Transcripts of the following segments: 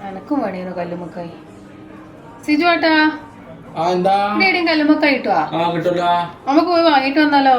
എനക്കും വേണിയിരുന്നു കല്ലുമ്മക്കായി. സിജു ഏട്ടാ എവിടെയും കല്ലുമ്മക്കായി കിട്ടുവാ? നമുക്ക് പോയി വാങ്ങിട്ട് വന്നാലോ?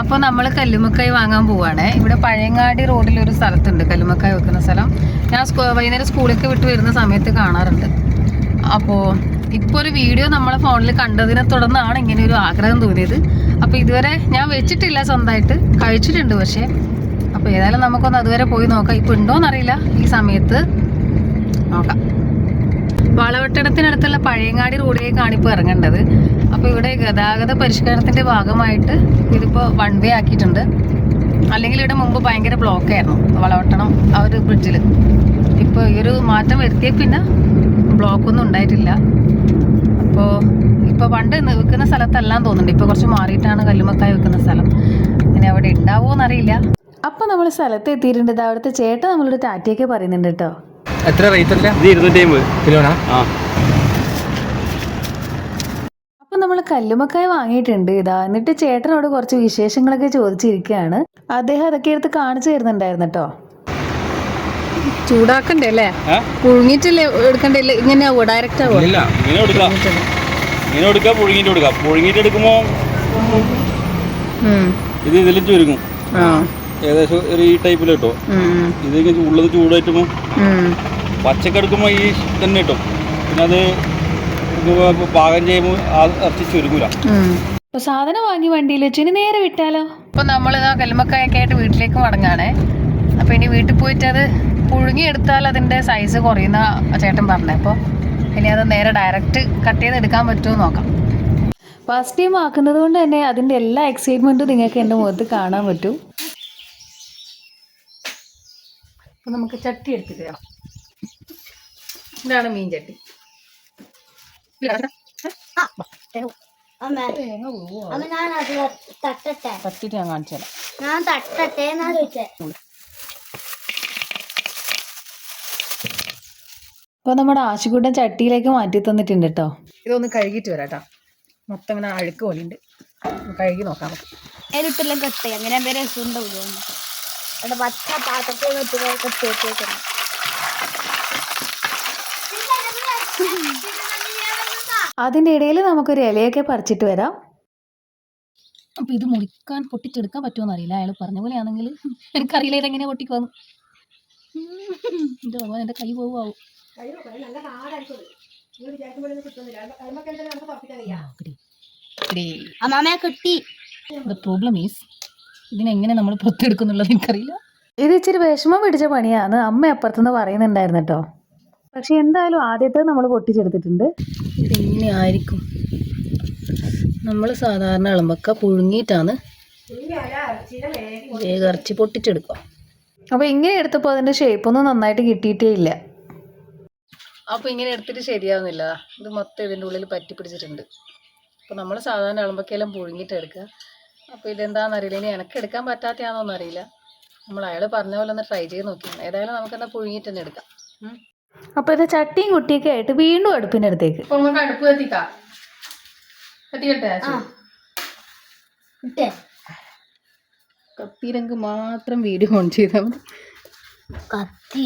അപ്പൊ നമ്മള് കല്ലുമ്മക്കായി വാങ്ങാൻ പോവാണേ. ഇവിടെ പഴയങ്ങാടി റോഡിൽ ഒരു സ്ഥലത്തുണ്ട് കല്ലുമ്മക്കായി വെക്കുന്ന സ്ഥലം. ഞാൻ വൈകുന്നേരം സ്കൂളിലേക്ക് വിട്ട് വരുന്ന സമയത്ത് കാണാറുണ്ട്. അപ്പോൾ ഇപ്പോൾ ഒരു വീഡിയോ നമ്മളെ ഫോണിൽ കണ്ടതിനെ തുടർന്നാണ് ഇങ്ങനെ ഒരു ആഗ്രഹം തോന്നിയത്. അപ്പോൾ ഇതുവരെ ഞാൻ വെച്ചിട്ടില്ല, സ്വന്തമായിട്ട് കഴിച്ചിട്ടുണ്ട് പക്ഷേ. അപ്പോൾ ഏതായാലും നമുക്കൊന്ന് അതുവരെ പോയി നോക്കാം. ഇപ്പോൾ ഉണ്ടോയെന്നറിയില്ല, ഈ സമയത്ത് നോക്കാം. വളവട്ടണത്തിനടുത്തുള്ള പഴയങ്ങാടി റോഡിലേക്കാണ് ഇപ്പോൾ ഇറങ്ങേണ്ടത്. അപ്പോൾ ഇവിടെ ഗതാഗത പരിഷ്കരണത്തിൻ്റെ ഭാഗമായിട്ട് ഇതിപ്പോൾ വൺ വേ ആക്കിയിട്ടുണ്ട്. അല്ലെങ്കിൽ ഇവിടെ മുമ്പ് ഭയങ്കര ബ്ലോക്കായിരുന്നു വളവട്ടണം ആ ഒരു ബ്രിഡ്ജിൽ. ഇപ്പോൾ ഈ ഒരു മാറ്റം വരുത്തിയ പിന്നെ ബ്ലോക്കൊന്നും ഉണ്ടായിട്ടില്ല. ഇപ്പോൾ പണ്ട് വെക്കുന്ന സ്ഥലത്തെല്ലാം തോന്നുന്നുണ്ട്. ഇപ്പോൾ കുറച്ച് മാറിയിട്ടാണ് കല്ലുമ്മക്കായി വെക്കുന്ന സ്ഥലം. ഇനി അവിടെ ഉണ്ടാവുമോ എന്നറിയില്ല. അപ്പോൾ നമ്മൾ സ്ഥലത്ത് എത്തിയിട്ടുണ്ട്. ഇത് അവിടുത്തെ ചേട്ടൻ നമ്മളൊരു ടാറ്റയൊക്കെ പറയുന്നുണ്ട് കേട്ടോ. എത്ര റേറ്റ് അല്ല? 250 കിലോനാ. അപ്പം നമ്മൾ കല്ലുമ്മക്കായി വാങ്ങിയിട്ടുണ്ട്. ഇതാ എന്നിട്ട് ചേട്ടനോട് കുറച്ച് വിശേഷങ്ങളൊക്കെ ചോദിച്ചിരിക്കുകയാണ്. അദ്ദേഹം അതൊക്കെ എടുത്ത് കാണിച്ചു തരുന്നുണ്ടായിരുന്നു കേട്ടോ. ചൂടാക്കണ്ടേ അല്ലേ? പുഴുങ്ങിട്ടല്ലേ എടുക്കണ്ടേ? ഇങ്ങനെ ആവോ? ഡയറക്റ്റ് ആവോ? പുഴുങ്ങിട്ട് എടുക്കുമ്പോ ഇത് ഇതിൽ ചുരുങ്ങും. ഏകദേശം ഒരു ഈ ടൈപ്പിൽ കിട്ടും. ഇത് ഉള്ളത് ചൂടായിട്ടുമ്പോ പച്ചക്കെടുക്കുമ്പോ ഈ തന്നെ കിട്ടും. പിന്നെ അത് പാകം ചെയ്യുമ്പോൾ ഇറച്ചി ചുരുങ്ങൂല. അപ്പൊ സാധനം വാങ്ങി വണ്ടിയിൽ വെച്ച് ഇനി നേരെ വിട്ടാലോ? അപ്പൊ നമ്മൾ ആ കല്ലുമ്മക്കായൊക്കെ ആയിട്ട് വീട്ടിലേക്ക് മടങ്ങാണേ. അപ്പൊ ഇനി വീട്ടിൽ പോയിട്ട് അത് പുഴുങ്ങിയെടുത്താൽ അതിന്റെ സൈസ് കുറയുന്ന ചേട്ടൻ പറഞ്ഞേ. അപ്പോൾ ഇനി അത് നേരെ ഡയറക്റ്റ് കട്ട് ചെയ്ത് എടുക്കാൻ പറ്റുമോ നോക്കാം. ഫസ്റ്റ് ടൈം ആക്കുന്നത് കൊണ്ട് തന്നെ അതിന്റെ എല്ലാ എക്സൈറ്റ്മെന്റും നിങ്ങൾക്ക് എൻ്റെ മുഖത്ത് കാണാൻ പറ്റും. അപ്പൊ നമുക്ക് ചട്ടി എടുത്തിട്ട് തരാം. ഇതാണ് മീൻ ചട്ടി. തട്ടിട്ട് ഞാൻ കാണിച്ചു തരാം. അപ്പോൾ നമ്മുടെ ആശുകൂട്ടൻ ചട്ടിയിലേക്ക് മാറ്റി തന്നിട്ടുണ്ട് കേട്ടോ. ഇതൊന്ന് കഴുകിയിട്ട് വരാം കേട്ടോ. മൊത്തം ഇങ്ങനെ അഴുക്ക് പോലെയുണ്ട്. കഴുകി നോക്കാം. അതിലിട്ടെല്ലാം കട്ട് അങ്ങനെ പേര് രസമുണ്ടാവില്ല. അവിടെ പച്ച പാത്രത്തിൽ കെട്ടിവെച്ചേക്കണം. അതിൻ്റെ ഇടയിൽ നമുക്കൊരു ഇലയൊക്കെ പറിച്ചിട്ട് വരാം. അപ്പോൾ ഇത് മുറിക്കാൻ പൊട്ടിച്ചെടുക്കാൻ പറ്റുമോ എന്നറിയില്ല. അയാൾ പറഞ്ഞ പോലെയാണെങ്കിൽ എനിക്കറിയില്ല ഇതെങ്ങനെ പൊട്ടിക്കുമെന്ന്. എൻ്റെ ഭഗവാൻ, എൻ്റെ കൈ പോവുമാവും. പ്രോബ്ലം ഈസ് ഇതിനെങ്ങനെ നമ്മൾ പുറത്തെടുക്കുന്നുള്ളത് എനിക്കറിയില്ല. ഇത് ഇച്ചിരി വിഷമം പിടിച്ച പണിയാണ് അമ്മ അപ്പുറത്തുനിന്ന് പറയുന്നുണ്ടായിരുന്നു കേട്ടോ. പക്ഷെ എന്തായാലും ആദ്യത്തെ നമ്മൾ പൊട്ടിച്ചെടുത്തിട്ടുണ്ട്. ഇതെങ്ങനെ ആയിരിക്കും? നമ്മൾ സാധാരണ ഇളമ്പക്ക പുഴുങ്ങിയിട്ടാണ് വേഗം ഇറച്ചി പൊട്ടിച്ചെടുക്കുക. അപ്പോൾ ഇങ്ങനെ എടുത്തപ്പോൾ അതിൻ്റെ ഷേപ്പൊന്നും നന്നായിട്ട് കിട്ടിയിട്ടേ ഇല്ല. അപ്പോൾ ഇങ്ങനെ എടുത്തിട്ട് ശരിയാവുന്നില്ല. ഇത് മൊത്തം ഇതിൻ്റെ ഉള്ളിൽ പറ്റി പിടിച്ചിട്ടുണ്ട്. അപ്പോൾ നമ്മൾ സാധാരണ ഇളമ്പക്കയെല്ലാം പുഴുങ്ങിയിട്ട് എടുക്കുക. അപ്പോൾ ഇതെന്താണെന്നറിയില്ല. ഇനി എനിക്ക് എടുക്കാൻ പറ്റാത്തയാണോന്ന് അറിയില്ല. നമ്മൾ അയാൾ പറഞ്ഞ പോലെ ഒന്ന് ട്രൈ ചെയ്ത് നോക്കിയാണ്. ഏതായാലും നമുക്കെന്നാൽ പുഴുങ്ങിയിട്ട് തന്നെ എടുക്കാം. അപ്പോൾ ഇത് ചട്ടിയും കുട്ടിയൊക്കെ ആയിട്ട് വീണ്ടും അടുപ്പിൻ്റെ അടുത്തേക്ക്. അപ്പോൾ നമുക്ക് അടുപ്പ് കത്തിക്കാം. കത്തിക്കട്ടെ? കത്തിയിലെങ്കിൽ മാത്രം വീഡിയോ ഓൺ ചെയ്താൽ മതി. കത്തി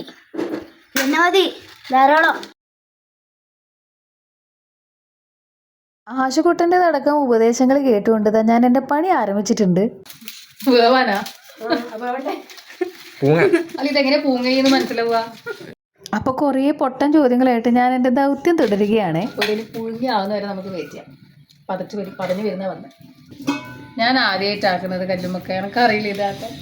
പിന്നെ മതി ധാരാളം. ആശുക്കുട്ടൻ്റെതടക്കം ഉപദേശങ്ങൾ കേട്ടുകൊണ്ട് ഞാൻ എൻ്റെ പണി ആരംഭിച്ചിട്ടുണ്ട്. വേവാനാ? അല്ല ഇതെങ്ങനെ പൂങ്ങയെന്ന് മനസ്സിലാവുക? അപ്പോൾ കുറേ പൊട്ടൻ ചോദ്യങ്ങളായിട്ട് ഞാൻ എൻ്റെ ദൗത്യം തുടരുകയാണ്. ഒരു പുഴുങ്ങിയാവുന്ന വരെ നമുക്ക് വെയിറ്റ് ചെയ്യാം. പതഞ്ഞു വരുന്ന വന്ന് ഞാൻ ആദ്യമായിട്ടാക്കുന്നത് കല്ലുമ്മക്ക. എനിക്കറിയില്ല ഇതാക്കാൻ.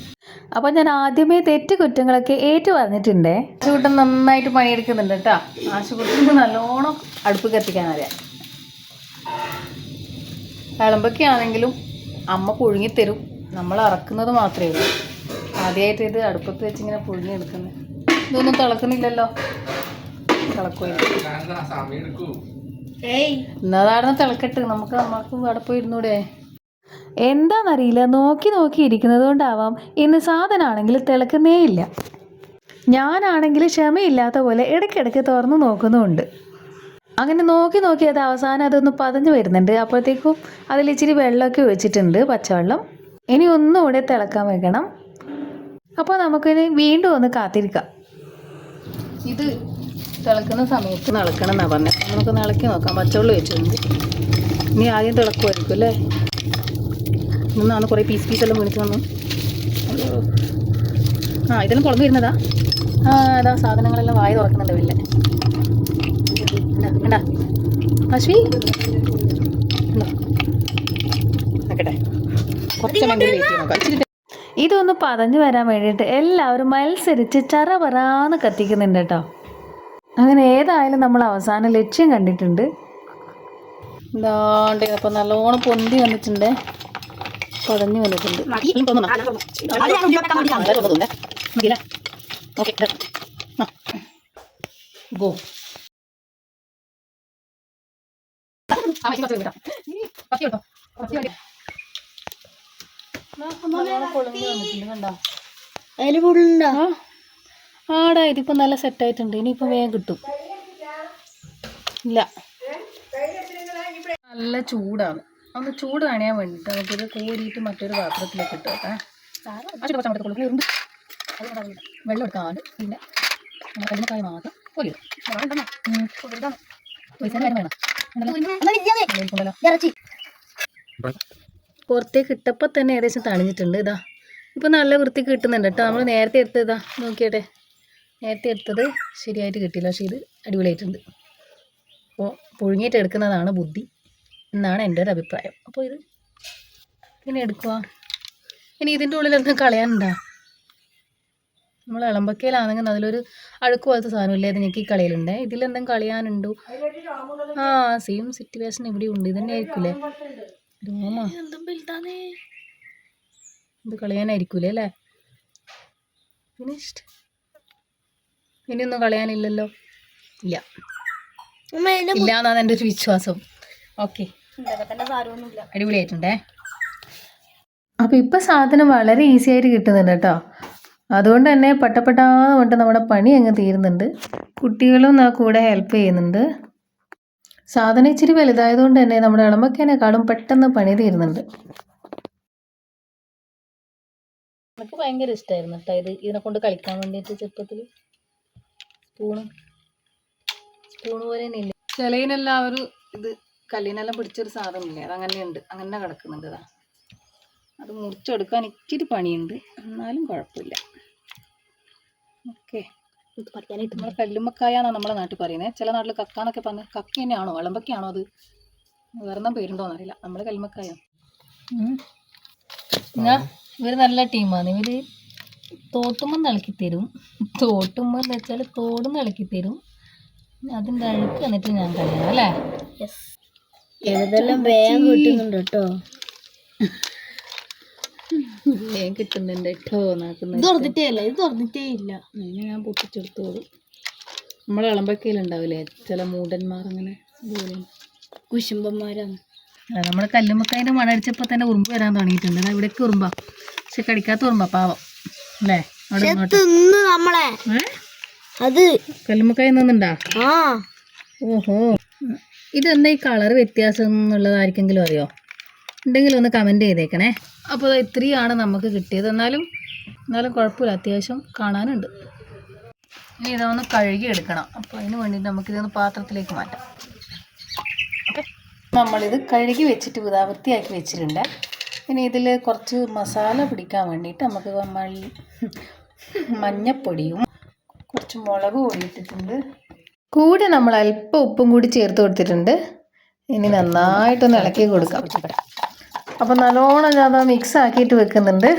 അപ്പോൾ ഞാൻ ആദ്യമേ തെറ്റ് കുറ്റങ്ങളൊക്കെ ഏറ്റു പറഞ്ഞിട്ടുണ്ടേ. ആശുകുട്ടൻ നന്നായിട്ട് പണിയെടുക്കുന്നുണ്ട് കേട്ടോ. ആശുകുട്ടന് നല്ലോണം അടുപ്പ് കത്തിക്കാനറിയാം. വിളമ്പൊക്കെയാണെങ്കിലും അമ്മ പുഴുങ്ങിത്തരും. നമ്മൾ അറക്കുന്നത് മാത്രമേ ഉള്ളൂ. ആദ്യമായിട്ട് ഇത് അടുപ്പത്ത് വെച്ചിങ്ങനെ പുഴുങ്ങിയെടുക്കുന്നത്. ഇതൊന്നും തിളക്കുന്നില്ലല്ലോ. തിളക്കുമില്ല. എന്നതാണെന്ന് തിളക്കട്ട്. നമുക്ക് അവിടെ പോയി ഇരുന്നൂടെ? എന്താണെന്നറിയില്ല, നോക്കി നോക്കി ഇരിക്കുന്നത് കൊണ്ടാവാം ഇന്ന് സാധനമാണെങ്കിൽ തിളക്കുന്നേ ഇല്ല. ഞാനാണെങ്കിൽ ക്ഷമയില്ലാത്ത പോലെ ഇടയ്ക്കിടയ്ക്ക് തുറന്ന് നോക്കുന്നുമുണ്ട്. അങ്ങനെ നോക്കി നോക്കി അത് അവസാനം അതൊന്ന് പതഞ്ഞ് വരുന്നുണ്ട്. അപ്പോഴത്തേക്കും അതിലിച്ചിരി വെള്ളമൊക്കെ ഒഴിച്ചിട്ടുണ്ട്, പച്ചവെള്ളം. ഇനി ഒന്നുകൂടെ തിളക്കാൻ വെക്കണം. അപ്പോൾ നമുക്കിനി വീണ്ടും ഒന്ന് കാത്തിരിക്കാം. ഇത് തിളക്കുന്ന സമയത്ത് ഇളക്കണം എന്നാണ് പറഞ്ഞത്. നമുക്ക് ഇളക്കി നോക്കാം. പച്ചവെള്ളം വെച്ചിട്ടുണ്ട്. ഇനി ആദ്യം തിളക്കുമായിരിക്കും അല്ലേ? ഇന്നാണ് കുറേ പീസെല്ലാം മേടിച്ച് വന്നു. ഇതെല്ലാം കുളമ്പ് വരുന്നതാ. അതാ സാധനങ്ങളെല്ലാം വായ തുറക്കുന്നുണ്ട് വലിയ. കണ്ടാ അശ്വി നോക്കട്ടെ, കുറച്ചെങ്കിലും വെയിറ്റ് ചെയ്ത് നോക്കാം. ഇതൊന്ന് പതഞ്ഞു വരാൻ വേണ്ടിയിട്ട് എല്ലാവരും മത്സരിച്ച് ചറപറാന്ന് കത്തിക്കുന്നുണ്ട് കേട്ടോ. അങ്ങനെ ഏതായാലും നമ്മൾ അവസാനം ലക്ഷ്യം കണ്ടിട്ടുണ്ട്. എന്താണ്ട് അപ്പം നല്ലോണം പൊന്തി വന്നിട്ടുണ്ട്, പതഞ്ഞു വന്നിട്ടുണ്ട്. ഗോ ആടാ ഇതിപ്പോ നല്ല സെറ്റായിട്ടുണ്ട്. ഇനിയിപ്പോൾ വേഗം കിട്ടും. ഇല്ല, നല്ല ചൂടാണ്. ഒന്ന് ചൂട് കാണിയാൻ വേണ്ടിയിട്ട് നമുക്കിത് കോരിയിട്ട് മറ്റൊരു പാത്രത്തിലേക്ക് ഇട്ട് വെക്കാം. വെള്ളം എടുക്കാണ്ട് പിന്നെ കല്ലുമക്കായ മാത്രം കോരി പുറത്തേക്ക് ഇട്ടപ്പോൾ തന്നെ ഏകദേശം തണിഞ്ഞിട്ടുണ്ട്. ഇതാ ഇപ്പം നല്ല വൃത്തിക്ക് കിട്ടുന്നുണ്ട് കേട്ടോ. നമ്മൾ നേരത്തെ എടുത്തത് ഇതാ നോക്കിയട്ടെ, നേരത്തെ എടുത്തത് ശരിയായിട്ട് കിട്ടിയില്ല, പക്ഷേ ഇത് അടിപൊളിയായിട്ടുണ്ട്. അപ്പോൾ പുഴുങ്ങിയിട്ട് എടുക്കുന്നതാണ് ബുദ്ധി എന്നാണ് എൻ്റെ ഒരു അഭിപ്രായം. അപ്പോൾ ഇത് ഇങ്ങനെ എടുക്കുക. ഇനി ഇതിൻ്റെ ഉള്ളിലൊന്നും കളയാനുണ്ടോ? നമ്മൾ ഇളമ്പക്കയിലാണെങ്കിൽ അതിലൊരു അഴുക്ക് പോലത്തെ സാധനമില്ലേ, അത് ഞെക്കി കളയലുണ്ടേ. ഇതിലെന്തെങ്കിലും കളയാനുണ്ടോ? സെയിം സിറ്റുവേഷൻ ഇവിടെ ഉണ്ട്. ഇതന്നെ ആയിരിക്കൂലേ രോമ, ഇത് കളയാനായിരിക്കൂലേ അല്ലേ? ഫിനിഷ്ഡ്. ഇനിയൊന്നും കളയാനില്ലല്ലോ? ഇല്ല ഇല്ല എന്നാണ് എൻ്റെ ഒരു വിശ്വാസം. ഓക്കെ, അടിപൊളിയായിട്ടുണ്ടേ. അപ്പോൾ ഇപ്പം സാധനം വളരെ ഈസി ആയിട്ട് കിട്ടുന്നുണ്ട് കേട്ടോ. അതുകൊണ്ട് തന്നെ പെട്ടപ്പെട്ടാന്ന് കൊണ്ട് നമ്മുടെ പണി അങ്ങ് തീരുന്നുണ്ട്. കുട്ടികളും കൂടെ ഹെൽപ്പ് ചെയ്യുന്നുണ്ട്. സാധനം ഇച്ചിരി വലുതായതുകൊണ്ട് തന്നെ നമ്മുടെ ഇളമ്പക്കേനേക്കാളും പെട്ടെന്ന് പണി തീരുന്നുണ്ട്. എനിക്ക് ഭയങ്കര ഇഷ്ടമായിരുന്നു കേട്ടോ ഇതിനെ കൊണ്ട് കളിക്കാൻ വേണ്ടിയിട്ട്. ചെറുപ്പത്തിൽ സ്പൂണ് പോലെ തന്നെ ഇല്ല, ചിലയിനെല്ലാം ഒരു ഇത് കല്ലിനെല്ലാം പിടിച്ചൊരു സാധനമില്ലേ, അതങ്ങനെയുണ്ട്, അങ്ങനെ കിടക്കുന്നുണ്ട്. ഇതാ അത് മുറിച്ചെടുക്കാൻ ഇച്ചിരി പണിയുണ്ട്, എന്നാലും കുഴപ്പമില്ല. ഓക്കെ, നമ്മൾ കല്ലുമ്മക്കായാന്നാണ് നമ്മളെ നാട്ടിൽ പറയുന്നത്. ചില നാട്ടിൽ കക്കാന്നൊക്കെ പറഞ്ഞ് കക്ക തന്നെയാണോ ഇളമ്പക്കയാണോ അത് വേറെ പേരുണ്ടോയെന്നറിയില്ല. നമ്മൾ കല്ലുമ്മക്കായ. ഇവർ നല്ല ടീമാണ്. ഇവർ തോട്ടുമ്പോൾ ഇളക്കി തരും. തോട്ടുമ്പോൾ എന്ന് വെച്ചാൽ തോടും ഇളക്കി തരും. അതിൻ്റെ അഴുക്ക് എന്നിട്ട് ഞാൻ കളയണം അല്ലേ? ഏതെല്ലാം വേഗം കിട്ടുന്നുണ്ട് കേട്ടോ. വേഗം കിട്ടുന്നുണ്ട് കേട്ടോ. ഇത് തുറന്നിട്ടേ ഇല്ല. അതിനെ ഞാൻ പൊട്ടിച്ചെടുത്തോളൂ. നമ്മളെ ഇളമ്പക്കയിലുണ്ടാവില്ലേ ചില മൂടന്മാർ, അങ്ങനെ കുശുംബന്മാരാണ്. നമ്മൾ കല്ലുമ്മക്കായൻ്റെ മണടിച്ചപ്പോൾ തന്നെ ഉറുമ്പ് വരാൻ തുടങ്ങിയിട്ടുണ്ട്. ഇവിടേക്ക് ഉറുമ്പാ, പക്ഷെ കടിക്കാത്ത ഉറുമ്പാ, പാവം അല്ലേ? നമ്മളെ അത് കല്ലുമ്മക്കായ നിന്നുണ്ടാ? ഓഹോ, ഇതെന്താ ഈ കളർ വ്യത്യാസം എന്നുള്ളതായിരിക്കെങ്കിലും അറിയോ? ഉണ്ടെങ്കിൽ ഒന്ന് കമൻറ്റ് ചെയ്തേക്കണേ. അപ്പോൾ ഇത്രയാണ് നമുക്ക് കിട്ടിയത്. എന്നാലും കുഴപ്പമില്ല, അത്യാവശ്യം കാണാനുണ്ട്. ഇനി ഇതൊന്ന് കഴുകി എടുക്കണം. അപ്പോൾ അതിന് വേണ്ടിയിട്ട് നമുക്കിതൊന്ന് പാത്രത്തിലേക്ക് മാറ്റാം. ഓക്കെ, നമ്മളിത് കഴുകി വെച്ചിട്ട് വൃത്തിയാക്കി വെച്ചിട്ടുണ്ട്. ഇനി ഇതിൽ കുറച്ച് മസാല പിടിക്കാൻ വേണ്ടിയിട്ട് നമുക്ക് മഞ്ഞപ്പൊടിയും കുറച്ച് മുളക് പൊടി ഇട്ടിട്ടുണ്ട്. കൂടെ നമ്മൾ അല്പം ഉപ്പും കൂടി ചേർത്ത് കൊടുത്തിട്ടുണ്ട്. ഇനി നന്നായിട്ടൊന്ന് ഇളക്കി കൊടുക്കാം. അപ്പോൾ നല്ലോണം ഞാൻ മിക്സ് ആക്കിയിട്ട് വെക്കുന്നുണ്ട്.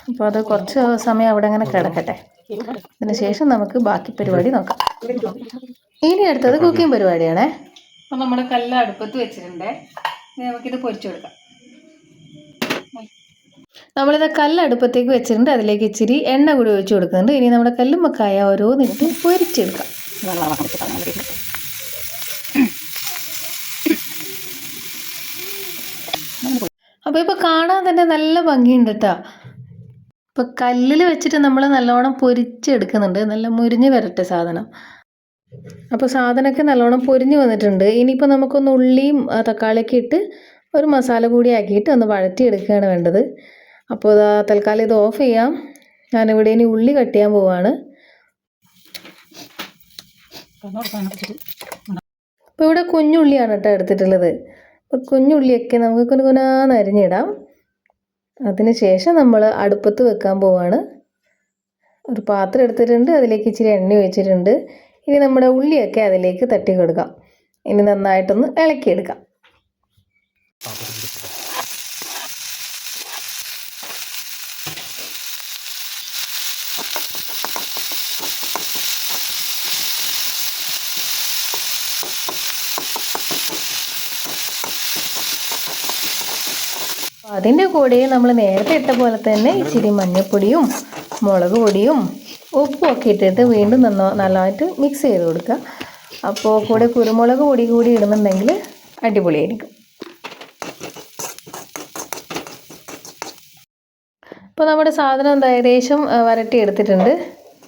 അപ്പോൾ അത് കുറച്ച് സമയം അവിടെ അങ്ങനെ കിടക്കട്ടെ. അതിന് ശേഷം നമുക്ക് ബാക്കി പരിപാടി നോക്കാം. ഇനി അടുത്തത് കുക്കിംഗ് പരിപാടിയാണേ. അപ്പോൾ നമ്മുടെ കല്ല് അടുപ്പത്ത് വെച്ചിട്ടുണ്ട്. ഇനി നമുക്കിത് പൊരിച്ചെടുക്കാം. നമ്മളിത് കല്ല് അടുപ്പത്തേക്ക് വെച്ചിട്ടുണ്ട്. അതിലേക്ക് ഇച്ചിരി എണ്ണ കൂടി ഒഴിച്ച് കൊടുക്കുന്നുണ്ട്. ഇനി നമ്മുടെ കല്ലുമ്മക്കായ ഓരോന്നിട്ട് പൊരിച്ചെടുക്കാം. അപ്പോൾ ഇപ്പോൾ കാണാൻ തന്നെ നല്ല ഭംഗിയുണ്ട് കേട്ടോ. ഇപ്പോൾ കല്ലിൽ വെച്ചിട്ട് നമ്മൾ നല്ലോണം പൊരിച്ചെടുക്കുന്നുണ്ട്. നല്ല മുരിഞ്ഞ് വരട്ടെ സാധനം. അപ്പോൾ സാധനമൊക്കെ നല്ലോണം പൊരിഞ്ഞ് വന്നിട്ടുണ്ട്. ഇനിയിപ്പോൾ നമുക്കൊന്ന് ഉള്ളിയും തക്കാളിയൊക്കെ ഇട്ട് ഒരു മസാല കൂടി ആക്കിയിട്ട് ഒന്ന് വഴറ്റിയെടുക്കുകയാണ് വേണ്ടത്. അപ്പോൾ തൽക്കാലം ഇത് ഓഫ് ചെയ്യാം. ഞാനിവിടെ ഇനി ഉള്ളി കട്ട് ചെയ്യാൻ പോവാണ്. അപ്പോൾ ഇവിടെ കുഞ്ഞുള്ളിയാണ് കേട്ടോ എടുത്തിട്ടുള്ളത്. അപ്പോൾ കുഞ്ഞുള്ളിയൊക്കെ നമുക്ക് കുനുകുനാന്ന് അരിഞ്ഞിടാം. അതിന് ശേഷം നമ്മൾ അടുപ്പത്ത് വെക്കാൻ പോവാണ്. ഒരു പാത്രം എടുത്തിട്ടുണ്ട്, അതിലേക്ക് ഇച്ചിരി എണ്ണ ഒഴിച്ചിട്ടുണ്ട്. ഇനി നമ്മുടെ ഉള്ളിയൊക്കെ അതിലേക്ക് തട്ടി കൊടുക്കാം. ഇനി നന്നായിട്ടൊന്ന് ഇളക്കിയെടുക്കാം. അതിൻ്റെ കൂടെ നമ്മൾ നേരത്തെ ഇട്ട പോലെ തന്നെ ഇച്ചിരി മഞ്ഞൾപ്പൊടിയും മുളക് പൊടിയും ഉപ്പും ഒക്കെ ഇട്ടിട്ട് വീണ്ടും നല്ലതായിട്ട് മിക്സ് ചെയ്ത് കൊടുക്കുക. അപ്പോൾ കൂടെ കുരുമുളക് പൊടി കൂടി ഇടുന്നുണ്ടെങ്കിൽ അടിപൊളിയായിരിക്കും. അപ്പോൾ നമ്മുടെ സാധനം ഏകദേശം വരട്ടി എടുത്തിട്ടുണ്ട്.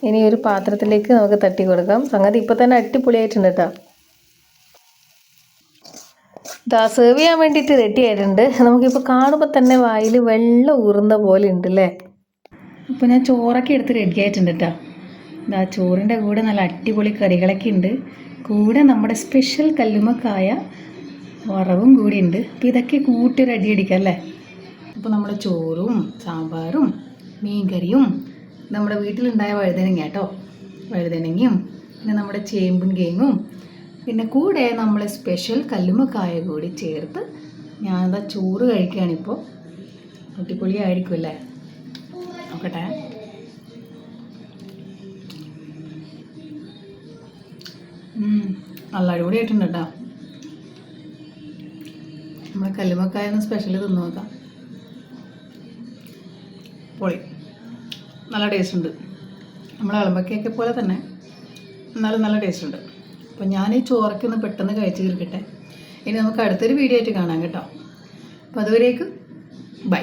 ഇനി ഒരു പാത്രത്തിലേക്ക് നമുക്ക് തട്ടി കൊടുക്കാം. സംഗതി ഇപ്പോൾ തന്നെ അടിപൊളിയായിട്ടുണ്ട് കേട്ടോ. സെർവ് ചെയ്യാൻ വേണ്ടിയിട്ട് റെഡി ആയിട്ടുണ്ട്. നമുക്കിപ്പോൾ കാണുമ്പോൾ തന്നെ വായിൽ വെള്ളം ഊറുന്ന പോലെ ഉണ്ടല്ലേ. ഇപ്പോൾ ഞാൻ ചോറൊക്കെ എടുത്ത് റെഡി ആയിട്ടുണ്ട് കേട്ടോ. ചോറിൻ്റെ കൂടെ നല്ല അടിപൊളി കറികളൊക്കെ ഉണ്ട്. കൂടെ നമ്മുടെ സ്പെഷ്യൽ കല്ലുമ്മക്കായ വറവും കൂടി ഉണ്ട്. അപ്പോൾ ഇതൊക്കെ കൂട്ടി റെഡി അടിക്കാം അല്ലേ. അപ്പോൾ നമ്മുടെ ചോറും സാമ്പാറും മീൻകറിയും നമ്മുടെ വീട്ടിലുണ്ടായ വഴുതനങ്ങ കേട്ടോ, വഴുതനങ്ങയും പിന്നെ നമ്മുടെ ചേമ്പും കേങ്ങും പിന്നെ കൂടെ നമ്മൾ സ്പെഷ്യൽ കല്ലുമ്മക്കായ കൂടി ചേർത്ത് ഞാനെന്താ ചോറ് കഴിക്കുകയാണിപ്പോൾ. അടിപൊളിയായിരിക്കും അല്ലേ. നോക്കട്ടെ. നല്ല അടിപൊളിയായിട്ടുണ്ട് കേട്ടോ. നമ്മൾ കല്ലുമ്മക്കായ ഒന്ന് സ്പെഷ്യൽ തിന്നു നോക്കാം. പൊളി, നല്ല ടേസ്റ്റ് ഉണ്ട്. നമ്മൾ ഇളമ്പക്കയൊക്കെ പോലെ തന്നെ എന്നാലും നല്ല ടേസ്റ്റ് ഉണ്ട്. അപ്പോൾ ഞാൻ ഈ ചോറൊക്കെ ഒന്ന് പെട്ടെന്ന് കഴിച്ച് തീർക്കട്ടെ. ഇനി നമുക്ക് അടുത്തൊരു വീഡിയോ ആയിട്ട് കാണാം കേട്ടോ. അപ്പോൾ അതുവരേക്കും ബൈ.